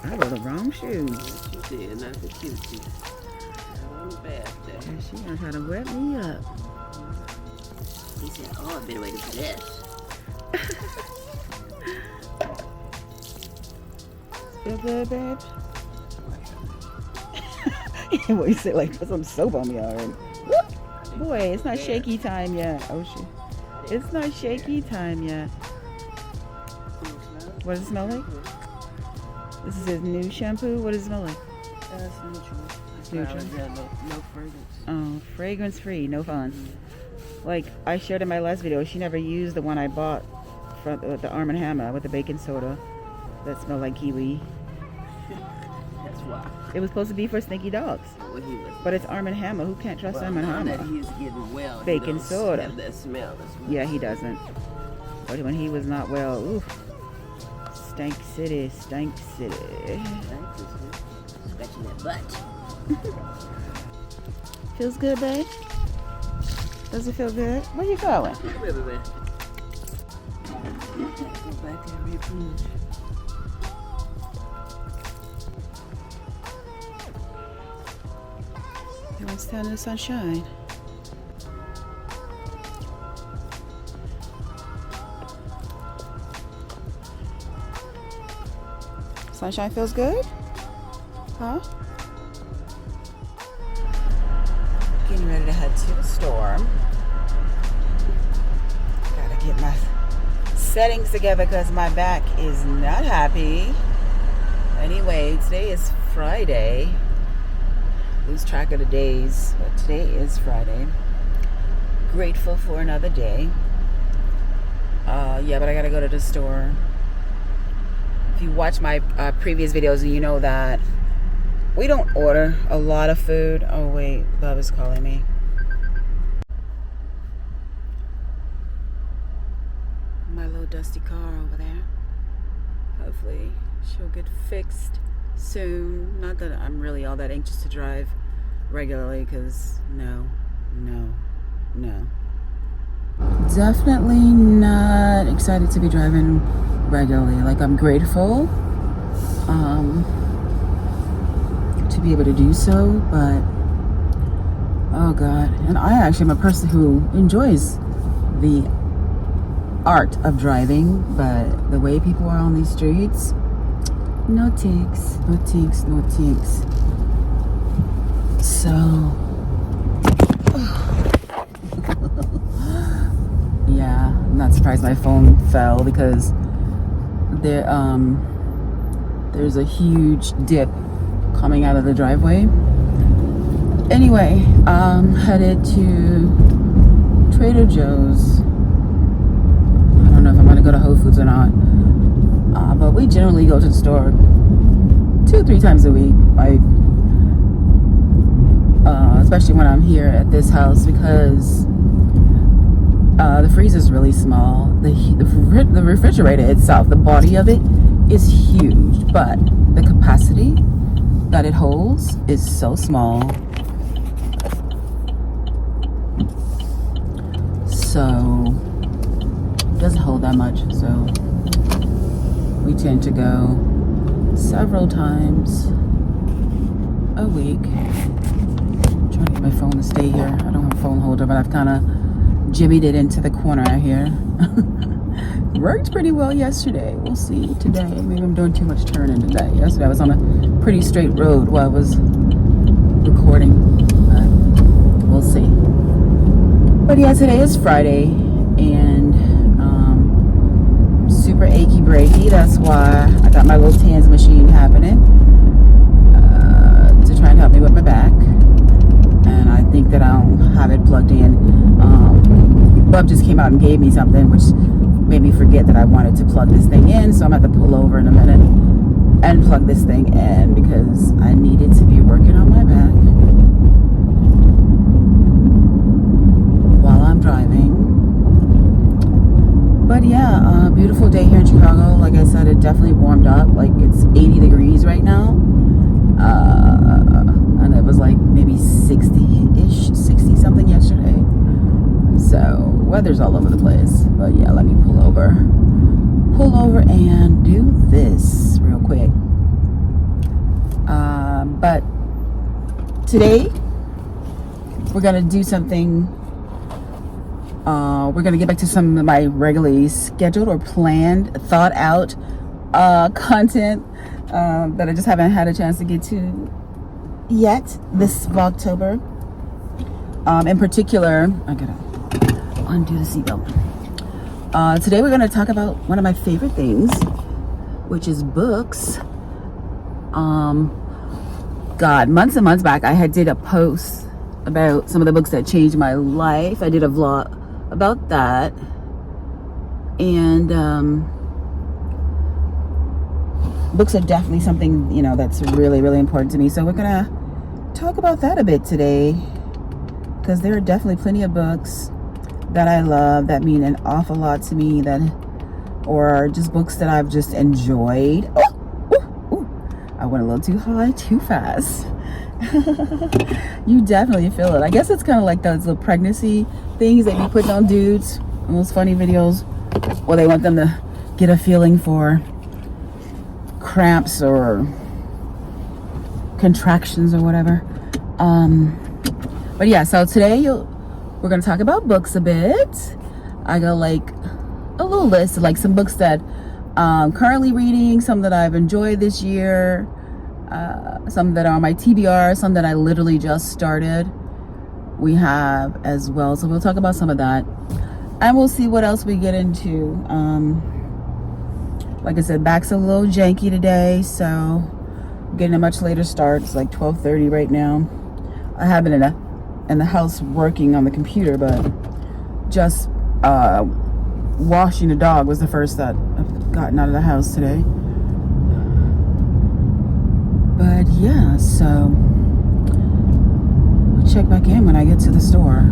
I wore the wrong shoes. What you did, not the cutie. That wasn't bad there. And she gonna try to wet me up. He said, oh, I've been waiting for this. Feel good, babe? What you say, like, put some soap on me already. Boy, it's not shaky time yet. Oh, shit. It's not shaky time yet. What does it smell like? This is his new shampoo. What does it smell like? That's neutral. It's neutral. No fragrance. Oh, fragrance free, no fun. Like I shared in my last video, she never used the one I bought from the Arm & Hammer with the baking soda that smelled like kiwi. That's why. It was supposed to be for stinky dogs. Well, he was. But it's Arm & Hammer. Who can't trust Arm & Now Hammer? that he's getting well, Baking he don't soda. have that smell. Yeah, he doesn't. But when he was not well, oof. Stank city, stank city. Scratching that butt. Feels good, babe? Does it feel good? Where you going? Wait. Go back and replenish. You want to stand in the sunshine? Sunshine feels good? Huh? Getting ready to head to the store. Gotta get my settings together because my back is not happy. Anyway, today is Friday. Lose track of the days, but today is Friday. Grateful for another day. Yeah, but I gotta go to the store. If you watch my previous videos, you know that we don't order a lot of food. Oh wait, Bob is calling me. My little dusty car over there. Hopefully she'll get fixed soon. Not that I'm really all that anxious to drive regularly, because no. Definitely not excited to be driving regularly. Like, I'm grateful to be able to do so, but oh god. And I actually am a person who enjoys the art of driving, but the way people are on these streets, no takes. So yeah, I'm not surprised my phone fell because there's a huge dip coming out of the driveway. Anyway, headed to Trader Joe's. I don't know if I'm gonna go to Whole Foods or not, but we generally go to the store 2-3 times a week. Like, especially when I'm here at this house, because the freezer's really small. The refrigerator itself, the body of it is huge, but the capacity that it holds is so small. So it doesn't hold that much. So we tend to go several times a week. I'm trying to get my phone to stay here. I don't have a phone holder, but I've kind of jimmied it into the corner here. Worked pretty well yesterday. We'll see today. Maybe I'm doing too much turning today. Yesterday I was on a pretty straight road while I was recording, but we'll see. But yeah, today is Friday, and super achy breaky. That's why I got my little TANS machine happening to try and help me with my back. And I think that I'll have it plugged in. Bub just came out and gave me something, which made me forget that I wanted to plug this thing in. So I'm going to have to pull over in a minute and plug this thing in, because I needed to be working on my back while I'm driving. But yeah, beautiful day here in Chicago. Like I said, it definitely warmed up. Like, it's 80 degrees right now. And it was like maybe 60-ish, 60 something yesterday. So weather's all over the place. But yeah, let me pull over and do this real quick. today we're gonna do something. We're gonna get back to some of my regularly scheduled or planned, thought out content that I just haven't had a chance to get to yet this Vlogtober. In particular, I gotta undo the seatbelt. Today we're gonna talk about one of my favorite things, which is books. God, months and months back, I did a post about some of the books that changed my life. I did a vlog about that, and books are definitely something, you know, that's really, really important to me. So we're gonna talk about that a bit today, because there are definitely plenty of books that I love that mean an awful lot to me, that, or just books that I've just enjoyed. I went a little too high, too fast. You definitely feel it. I guess it's kind of like those little pregnancy things they be putting on dudes in those funny videos where they want them to get a feeling for cramps or contractions or whatever. But yeah, so today we're gonna talk about books a bit. I got like a little list of like some books that currently reading, some that I've enjoyed this year, some that are on my TBR, some that I literally just started. We have as well, so we'll talk about some of that, and we'll see what else we get into. Like I said, back's a little janky today, so getting a much later start. It's like 12:30 right now. I have been in the house working on the computer, but just washing the dog was the first that I've gotten out of the house today. But yeah, so I'll check back in when I get to the store.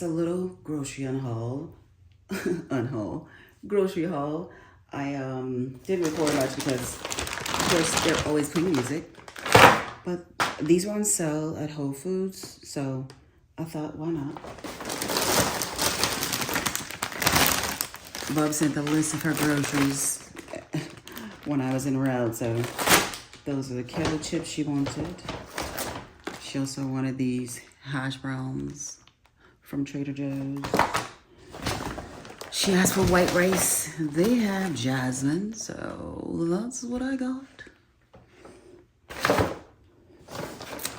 A little grocery grocery haul. I didn't record much because of course they're always playing music, but these were on sale at Whole Foods, so I thought, why not? Bob sent the list of her groceries when I was en route, so those are the kettle chips she wanted. She also wanted these hash browns from Trader Joe's. She asked for white rice. They have jasmine, so that's what I got.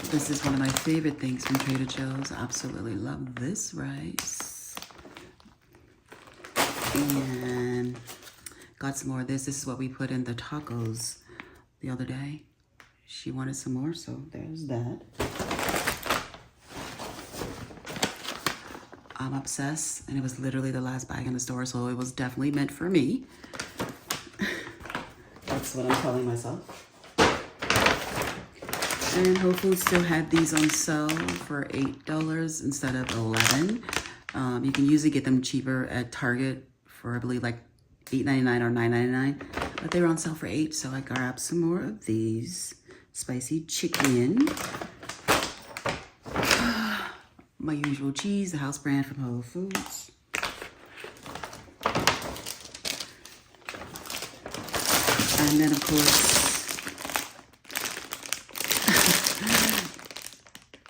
This is one of my favorite things from Trader Joe's. I absolutely love this rice. And got some more of this. This is what we put in the tacos the other day. She wanted some more, so there's that. I'm obsessed, and it was literally the last bag in the store, so it was definitely meant for me. That's what I'm telling myself. And Whole Foods still had these on sale for $8 instead of $11. You can usually get them cheaper at Target for, I believe, like $8.99 or $9.99. But they were on sale for $8, so I grabbed some more of these. Spicy chicken. My usual cheese, the house brand from Whole Foods. And then, of course,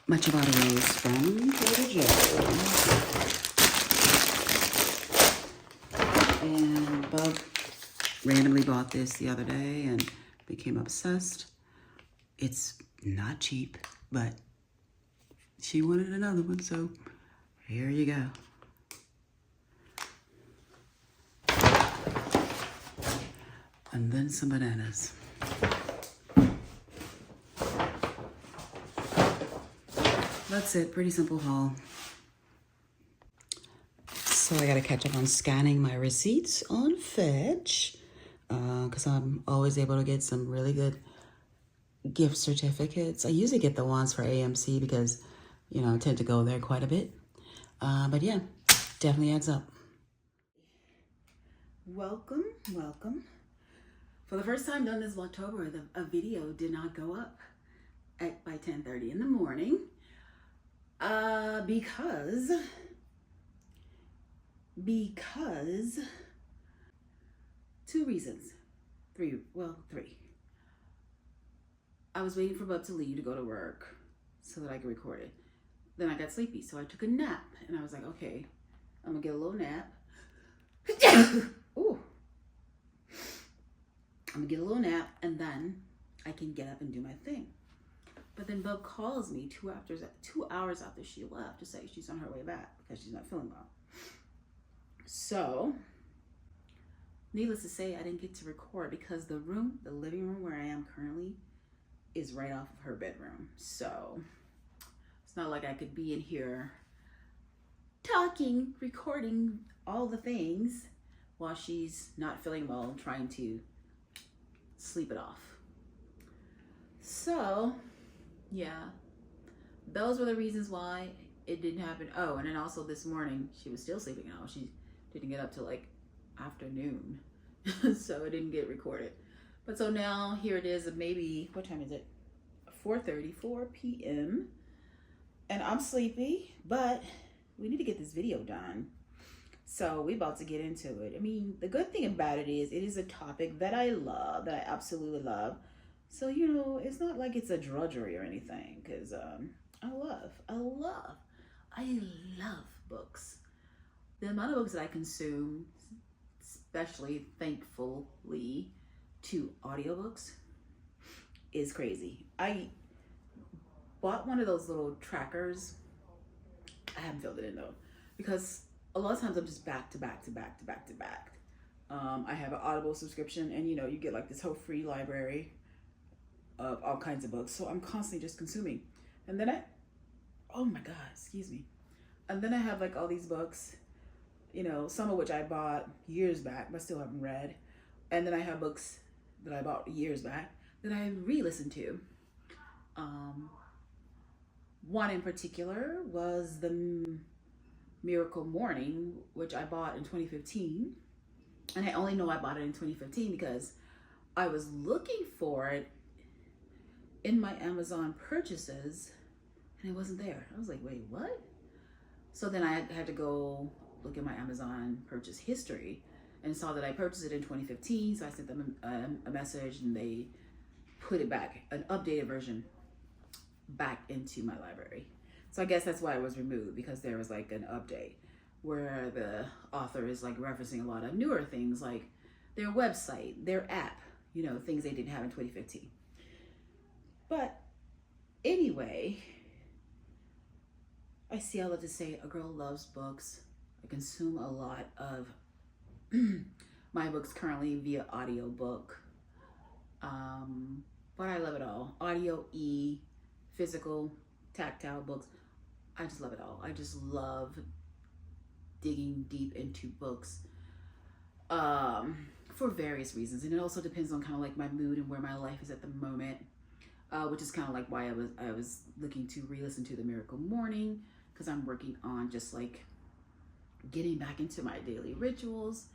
my ciabatta rolls from Trader Joe's. And Bub randomly bought this the other day and became obsessed. It's not cheap, but she wanted another one, so here you go. And then some bananas. That's it, pretty simple haul. So I gotta catch up on scanning my receipts on Fetch, because I'm always able to get some really good gift certificates. I usually get the ones for AMC because, you know, I tend to go there quite a bit. But yeah, definitely adds up. Welcome, welcome. For the first time during this Vlogtober, a video did not go up by 10:30 in the morning. Because two reasons. Three. I was waiting for Bub to leave to go to work so that I could record it. Then I got sleepy, so I took a nap. And I was like, okay, I'm gonna get a little nap. Ooh. I'm gonna get a little nap and then I can get up and do my thing. But then Bub calls me 2 hours after she left to say she's on her way back because she's not feeling well. So, needless to say, I didn't get to record because the living room where I am currently is right off of her bedroom. So, it's not like I could be in here talking, recording all the things while she's not feeling well, trying to sleep it off. So, yeah, those were the reasons why it didn't happen. Oh, and then also this morning, she was still sleeping out. She didn't get up till like afternoon, so it didn't get recorded. But so now here it is, maybe, what time is it? 4:34 p.m. And I'm sleepy, but we need to get this video done. So we're about to get into it. I mean, the good thing about it is a topic that I love, that I absolutely love. So, you know, it's not like it's a drudgery or anything, because I love books. The amount of books that I consume, especially thankfully to audiobooks, is crazy. I bought one of those little trackers. I haven't filled it in though, because a lot of times I'm just back to back. I have an Audible subscription, and you know, you get like this whole free library of all kinds of books. So I'm constantly just consuming. And then oh my God, excuse me. And then I have like all these books, you know, some of which I bought years back, but still haven't read. And then I have books that I bought years back that I re-listened to. One in particular was The Miracle Morning, which I bought in 2015. And I only know I bought it in 2015 because I was looking for it in my Amazon purchases and it wasn't there. I was like, wait, what? So then I had to go look at my Amazon purchase history and saw that I purchased it in 2015. So I sent them a message and they put it back, an updated version, back into my library. So I guess that's why it was removed, because there was like an update where the author is like referencing a lot of newer things, like their website, their app, you know, things they didn't have in 2015. But anyway, I see all of to say a girl loves books. I consume a lot of my books currently via audiobook. But I love it all. Audio, physical, tactile books. I just love it all. I just love digging deep into books for various reasons. And it also depends on kind of like my mood and where my life is at the moment. which is kind of like why I was looking to re-listen to The Miracle Morning, because I'm working on just like getting back into my daily rituals.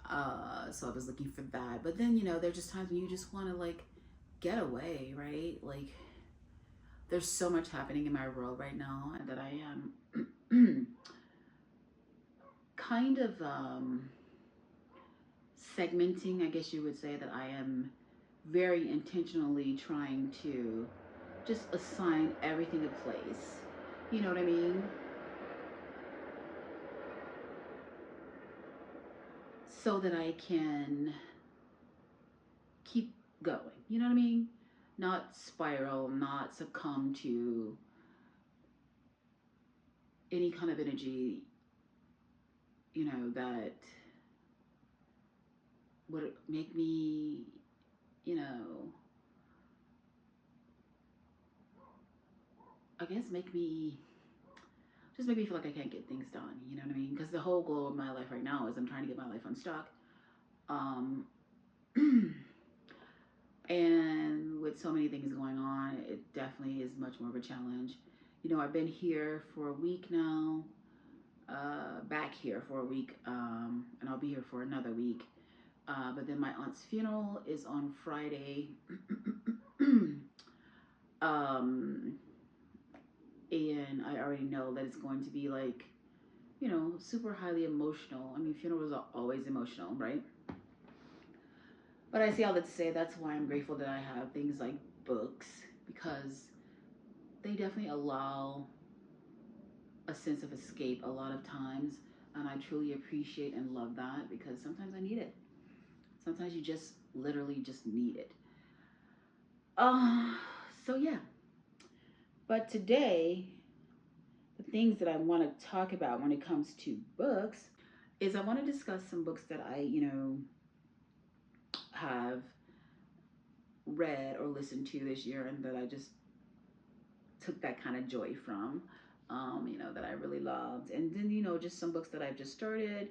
So I was looking for that. But then, you know, there's just times when you just want to like get away, right? Like there's so much happening in my world right now, and that I am kind of segmenting, I guess you would say, that I am very intentionally trying to just assign everything a place. You know what I mean? So that I can keep going. You know what I mean? Not spiral, not succumb to any kind of energy, you know, that would make me, you know, I guess make me feel like I can't get things done. You know what I mean? Because the whole goal of my life right now is I'm trying to get my life unstuck. And with so many things going on, it definitely is much more of a challenge. You know, I've been here for a week now, back here for a week, and I'll be here for another week. But then my aunt's funeral is on Friday. And I already know that it's going to be like, you know, super highly emotional. I mean, funerals are always emotional, right? But I say all that to say that's why I'm grateful that I have things like books, because they definitely allow a sense of escape a lot of times. And I truly appreciate and love that, because sometimes I need it. Sometimes you just literally just need it. So yeah. But today, the things that I want to talk about when it comes to books is I want to discuss some books that I, you know, have read or listened to this year, and that I just took that kind of joy from, you know, that I really loved. And then, you know, just some books that I've just started,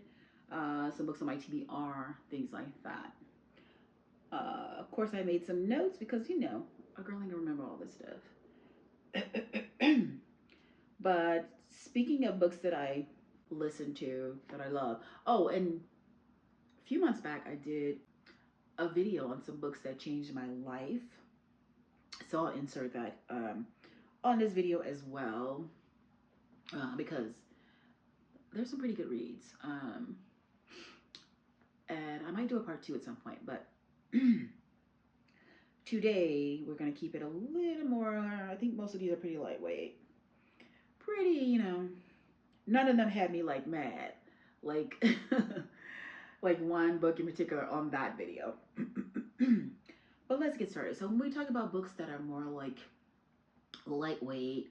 some books on my TBR, things like that. Of course, I made some notes because, you know, a girl ain't gonna remember all this stuff. But speaking of books that I listen to, that I love. Oh, and a few months back, I did a video on some books that changed my life. So I'll insert that on this video as well, because there's some pretty good reads. And I might do a part 2 at some point, but today we're going to keep it a little more, I think most of these are pretty lightweight. Pretty, you know, none of them had me like mad. Like, like one book in particular on that video. But let's get started. So when we talk about books that are more like lightweight,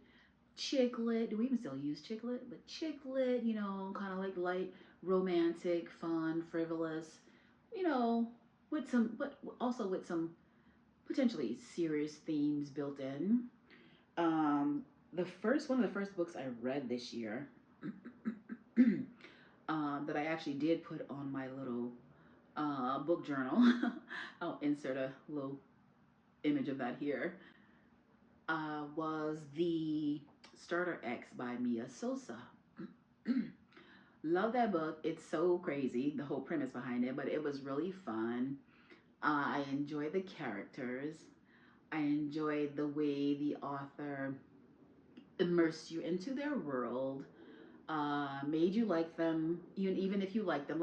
chick lit, do we even still use chick lit? But chick lit, you know, kind of like light, romantic, fun, frivolous, you know, with some, but also with some potentially serious themes built in. One of the first books I read this year, that I actually did put on my little book journal. I'll insert a little image of that here. Was The Starter X by Mia Sosa. Love that book. It's so crazy, the whole premise behind it, but it was really fun. I enjoyed the characters. I enjoyed the way the author immersed you into their world, made you like them, even if you like them,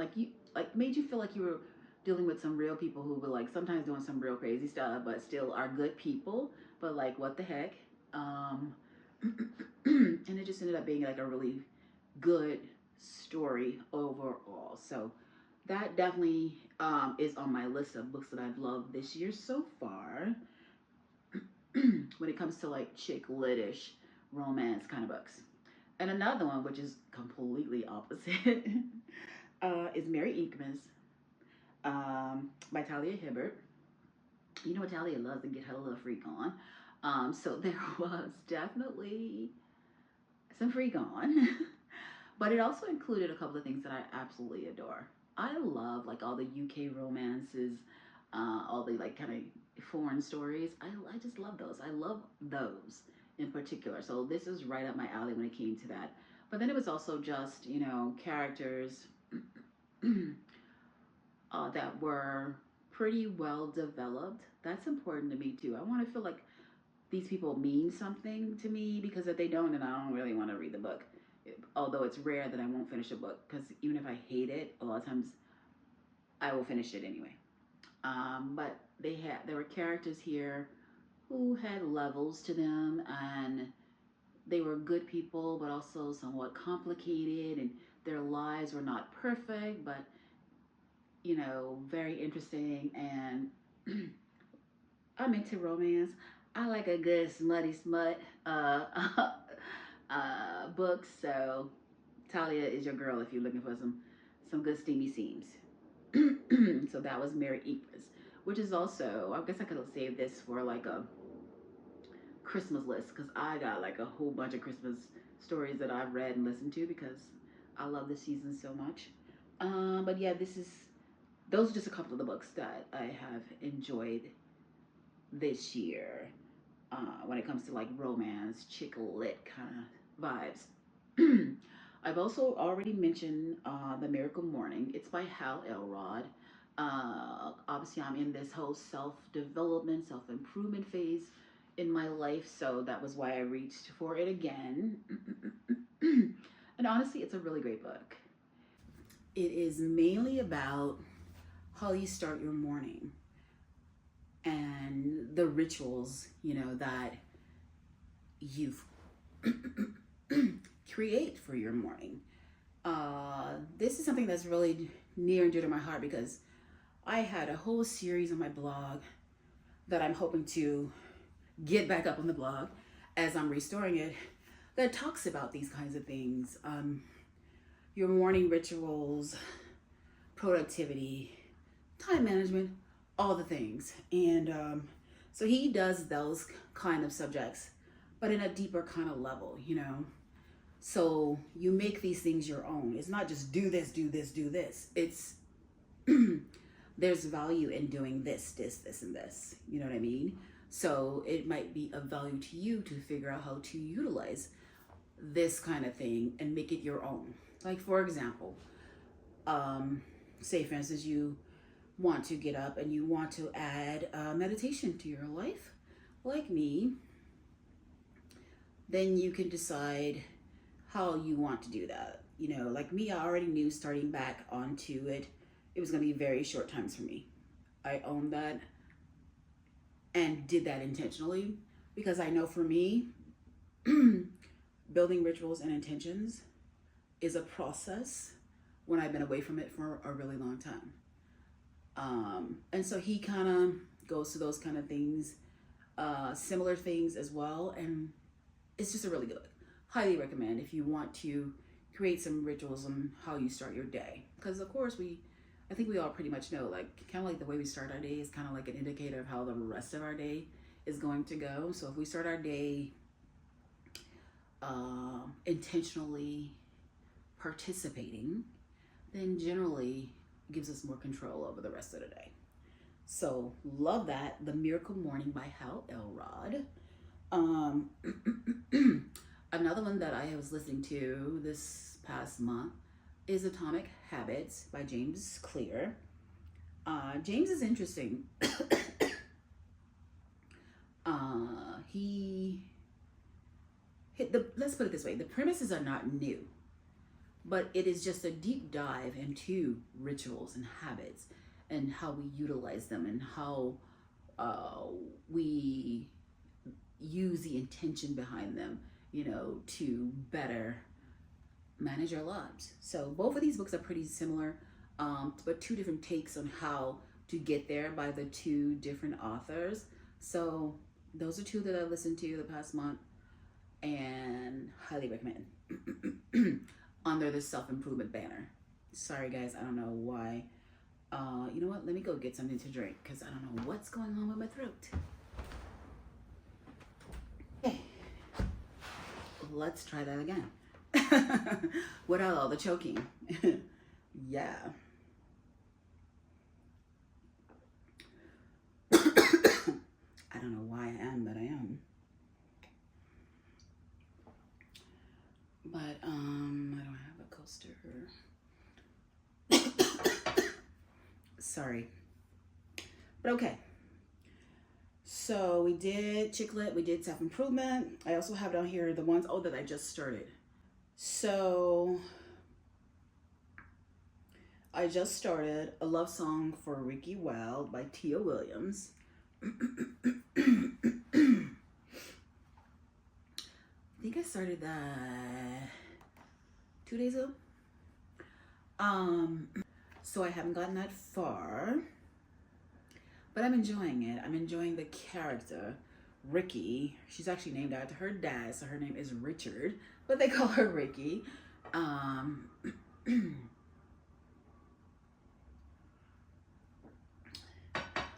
made you feel like you were dealing with some real people who were like sometimes doing some real crazy stuff, but still are good people. But like, what the heck? And it just ended up being like a really good story overall. So that definitely is on my list of books that I've loved this year so far. When it comes to like chick lit-ish romance kind of books. And another one, which is completely opposite, is Mary Inkmas, by Talia Hibbert. You know what, Talia loves to get her little freak on. So there was definitely some freak on. But it also included a couple of things that I absolutely adore. I love like all the UK romances, all the like kind of foreign stories. I just love those. I love those in particular. So this is right up my alley when it came to that. But then it was also just, you know, characters that were pretty well developed. That's important to me too. I want to feel like these people mean something to me, because if they don't, then I don't really want to read the book. Although it's rare that I won't finish a book, because even if I hate it, a lot of times I will finish it anyway. But there were characters here who had levels to them, and they were good people, but also somewhat complicated, and their lives were not perfect, but you know, very interesting. And I'm into romance. I like a good smutty smut book. So Talia is your girl if you're looking for some good steamy scenes. So that was Mary Equus, which is also, I guess I could have saved this for like a Christmas list, because I got like a whole bunch of Christmas stories that I've read and listened to because I love this season so much. But yeah, those are just a couple of the books that I have enjoyed this year when it comes to like romance, chick lit kind of vibes. I've also already mentioned The Miracle Morning. It's by Hal Elrod. Obviously, I'm in this whole self-development, self-improvement phase in my life, so that was why I reached for it again. And honestly, it's a really great book. It is mainly about how you start your morning and the rituals, you know, that you create for your morning. This is something that's really near and dear to my heart, because I had a whole series on my blog that I'm hoping to get back up on the blog as I'm restoring it, that talks about these kinds of things. Your morning rituals, productivity, time management, all the things. And so he does those kind of subjects, but in a deeper kind of level, you know. So you make these things your own. It's not just do this, do this, do this. It's there's value in doing this, and this. You know what I mean? So it might be of value to you to figure out how to utilize this kind of thing and make it your own. Like, for example, say for instance, you want to get up and you want to add meditation to your life, like me, then you can decide how you want to do that. You know, like me, I already knew starting back onto it, it was going to be very short times for me. I owned that and did that intentionally, because I know for me, building rituals and intentions is a process when I've been away from it for a really long time. And so he kind of goes to those kind of things, similar things as well. And it's just a really good book. Highly recommend if you want to create some rituals on how you start your day. Because of course I think we all pretty much know, like, kind of like the way we start our day is kind of like an indicator of how the rest of our day is going to go. So if we start our day intentionally participating, then generally it gives us more control over the rest of the day. So love that. The Miracle Morning by Hal Elrod. Another one that I was listening to this past month is Atomic Habits by James Clear. James is interesting. Let's put it this way, the premises are not new, but it is just a deep dive into rituals and habits and how we utilize them and how we use the intention behind them, you know, to better manage our lives. So both of these books are pretty similar, but two different takes on how to get there by the two different authors. So those are two that I listened to the past month and highly recommend under the self-improvement banner. Sorry guys, I don't know why. You know what, let me go get something to drink because I don't know what's going on with my throat. Okay, let's try that again. Without all the choking. Yeah. don't know why I am, but I am. But I don't have a coaster. Sorry. But okay. So we did Chicklet, we did self-improvement. I also have down here the ones, that I just started. So I just started A Love Song for Ricky Wilde by Tia Williams. I think I started that 2 days ago. So I haven't gotten that far, but I'm enjoying it. I'm enjoying the character, Ricky. She's actually named after her dad, so her name is Richard, but they call her Ricky.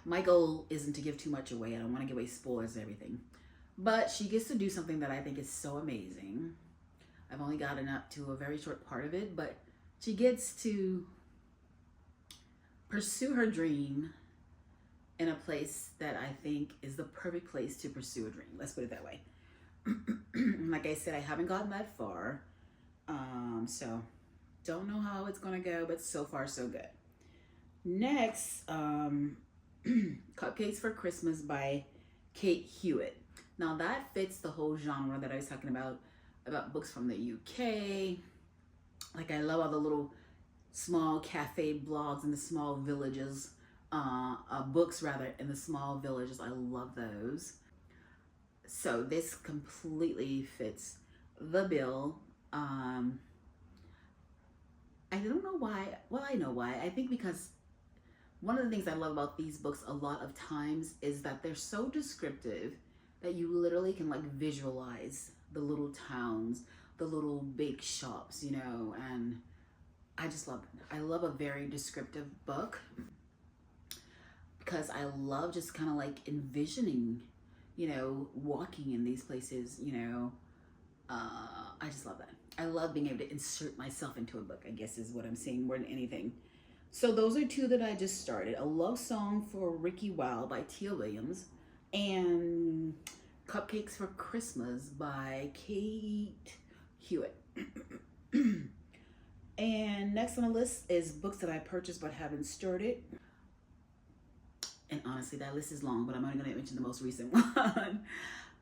My goal isn't to give too much away. I don't want to give away spoilers and everything. But she gets to do something that I think is so amazing. I've only gotten up to a very short part of it, but she gets to pursue her dream in a place that I think is the perfect place to pursue a dream. Let's put it that way. Like I said, I haven't gotten that far. So don't know how it's gonna go, but so far so good. Next, Cupcakes for Christmas by Kate Hewitt. Now that fits the whole genre that I was talking about books from the UK. Like I love all the little small cafe blogs in the small villages, books rather in the small villages. I love those. So this completely fits the bill. I don't know why. Well, I know why. I think because one of the things I love about these books a lot of times is that they're so descriptive that you literally can like visualize the little towns, the little bake shops, you know, and I just love it. I love a very descriptive book because I love just kind of like envisioning, you know, walking in these places, you know. I just love that. I love being able to insert myself into a book, I guess is what I'm saying more than anything. So those are two that I just started. A Love Song for Ricky Wilde by Tia Williams and Cupcakes for Christmas by Kate Hewitt. And next on the list is books that I purchased but haven't started. And honestly, that list is long, but I'm only going to mention the most recent one.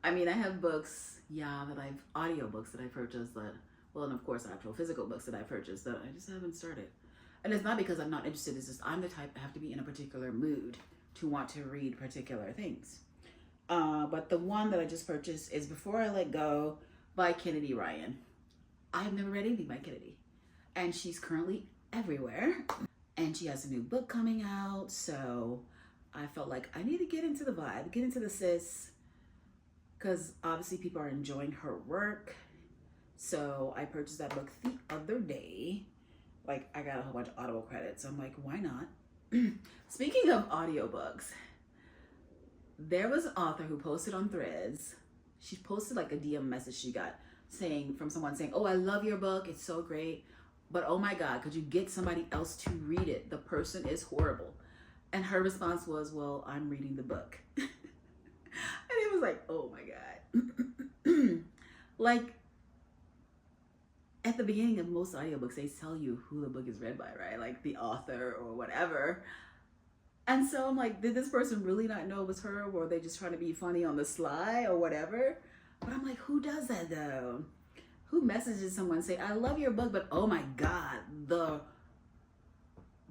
I mean, I have books, audiobooks that I purchased that, well, and of course, actual physical books that I purchased that I just haven't started. And it's not because I'm not interested, it's just I'm the type I have to be in a particular mood to want to read particular things. But the one that I just purchased is Before I Let Go by Kennedy Ryan. I've never read anything by Kennedy. And she's currently everywhere. And she has a new book coming out, so I felt like I need to get into the vibe, get into the sis, because obviously people are enjoying her work. So I purchased that book the other day. Like I got a whole bunch of Audible credits. So I'm like, why not? Speaking of audiobooks, there was an author who posted on Threads. She posted like a DM message she got from someone saying, oh, I love your book. It's so great. But oh my God, could you get somebody else to read it? The person is horrible. And her response was, well, I'm reading the book. And it was like, oh my God. Like, at the beginning of most audiobooks, they tell you who the book is read by, right? Like the author or whatever. And so I'm like, did this person really not know it was her? Or were they just trying to be funny on the sly or whatever? But I'm like, who does that though? Who messages someone and say, I love your book, but oh my God, the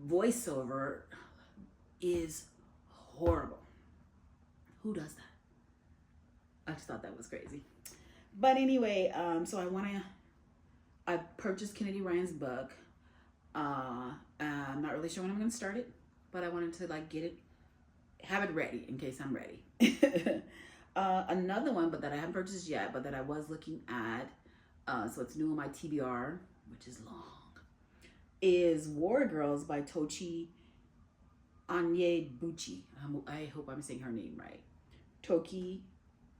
voiceover is horrible. Who does that? I just thought that was crazy. But anyway, so I purchased Kennedy Ryan's book. I'm not really sure when I'm gonna start it, but I wanted to like have it ready in case I'm ready. Another one, but that I haven't purchased yet, but that I was looking at, so it's new on my TBR, which is long, is War Girls by Tochi Onyebuchi. I hope I'm saying her name right. Toki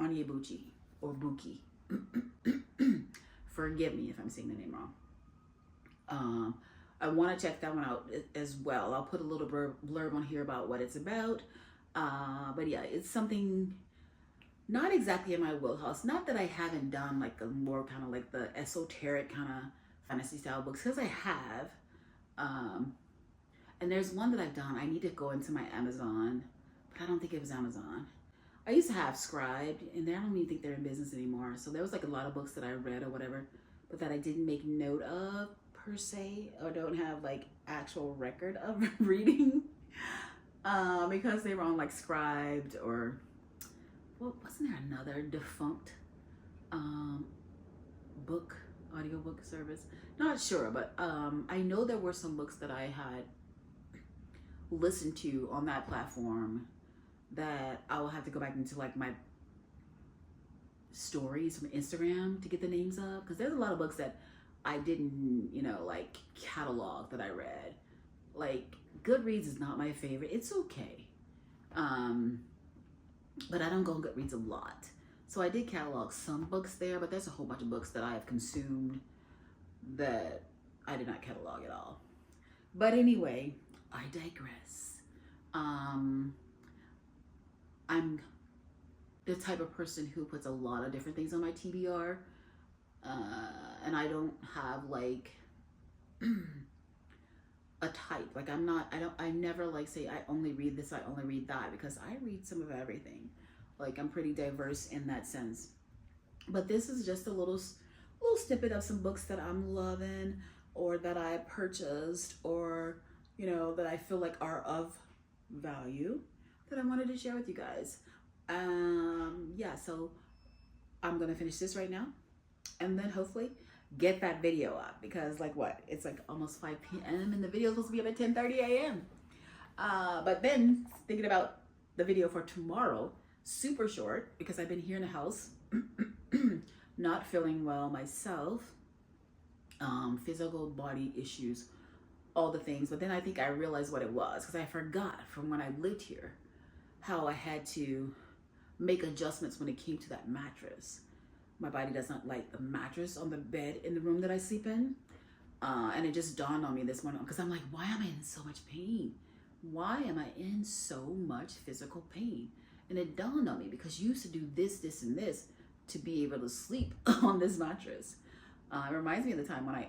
Onyebuchi or Buki. Forgive me if I'm saying the name wrong. I want to check that one out as well. I'll put a little blurb on here about what it's about. But yeah, it's something not exactly in my wheelhouse. Not that I haven't done like a more kind of like the esoteric kind of fantasy style books, because I have. And there's one that I've done. I need to go into my Amazon, but I don't think it was Amazon. I used to have Scribed, and I don't even think they're in business anymore. So there was like a lot of books that I read or whatever, but that I didn't make note of per se, or don't have like actual record of reading, because they were on like Scribed, or well, wasn't there another defunct book audiobook service? Not sure, but I know there were some books that I had listened to on that platform that I will have to go back into like my stories from Instagram to get the names of, because there's a lot of books that I didn't, you know, like catalog that I read. Like Goodreads is not my favorite. It's okay, but I don't go on Goodreads a lot. So I did catalog some books there, but there's a whole bunch of books that I have consumed that I did not catalog at all. But anyway, I digress. I'm the type of person who puts a lot of different things on my TBR, and I don't have like a type. Like I never like say I only read this, I only read that, because I read some of everything. Like I'm pretty diverse in that sense. But this is just a little snippet of some books that I'm loving, or that I purchased, or you know, that I feel like are of value, that I wanted to share with you guys. Yeah, so I'm gonna finish this right now, and then hopefully get that video up, because like what, it's like almost 5 p.m. and the video is supposed to be up at 10:30 a.m. But then thinking about the video for tomorrow, super short, because I've been here in the house not feeling well myself, physical body issues, all the things. But then I think I realized what it was, because I forgot from when I lived here how I had to make adjustments when it came to that mattress. My body does not like the mattress on the bed in the room that I sleep in. And it just dawned on me this morning, because I'm like, why am I in so much pain? Why am I in so much physical pain? And it dawned on me, because you used to do this, this, and this to be able to sleep on this mattress. It reminds me of the time when I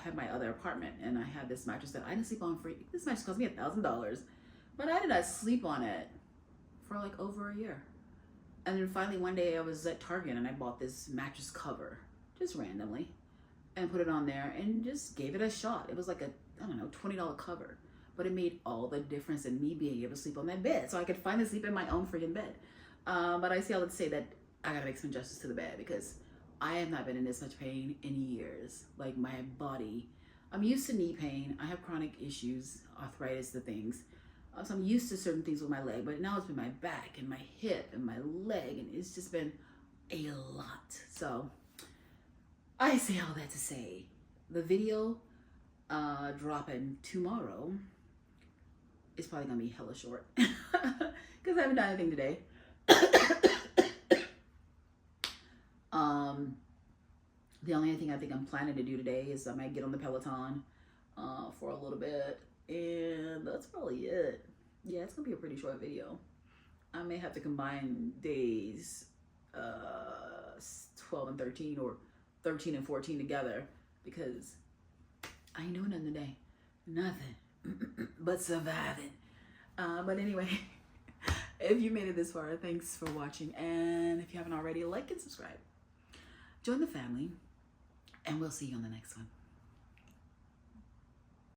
had my other apartment, and I had this mattress that I didn't sleep on for, this mattress cost me $1,000, but I did not sleep on it for like over a year. And then finally one day I was at Target and I bought this mattress cover just randomly and put it on there and just gave it a shot. It was like a, I don't know, $20 cover, but it made all the difference in me being able to sleep on that bed, so I could finally sleep in my own freaking bed. But I see all that to say that I gotta make some adjustments to the bed, because I have not been in this much pain in years. Like my body, I'm used to knee pain. I have chronic issues, arthritis, the things. So I'm used to certain things with my leg, but now it's been my back and my hip and my leg, and it's just been a lot. So I say all that to say, the video dropping tomorrow is probably gonna be hella short, because I haven't done anything today. The only thing I think I'm planning to do today is I might get on the Peloton for a little bit, and that's probably it. Yeah, it's gonna be a pretty short video. I may have to combine days 12 and 13, or 13 and 14 together, because I ain't doing nothing today. Nothing but surviving. But anyway, if you made it this far, thanks for watching, and if you haven't already, like and subscribe. Join the family, and we'll see you on the next one.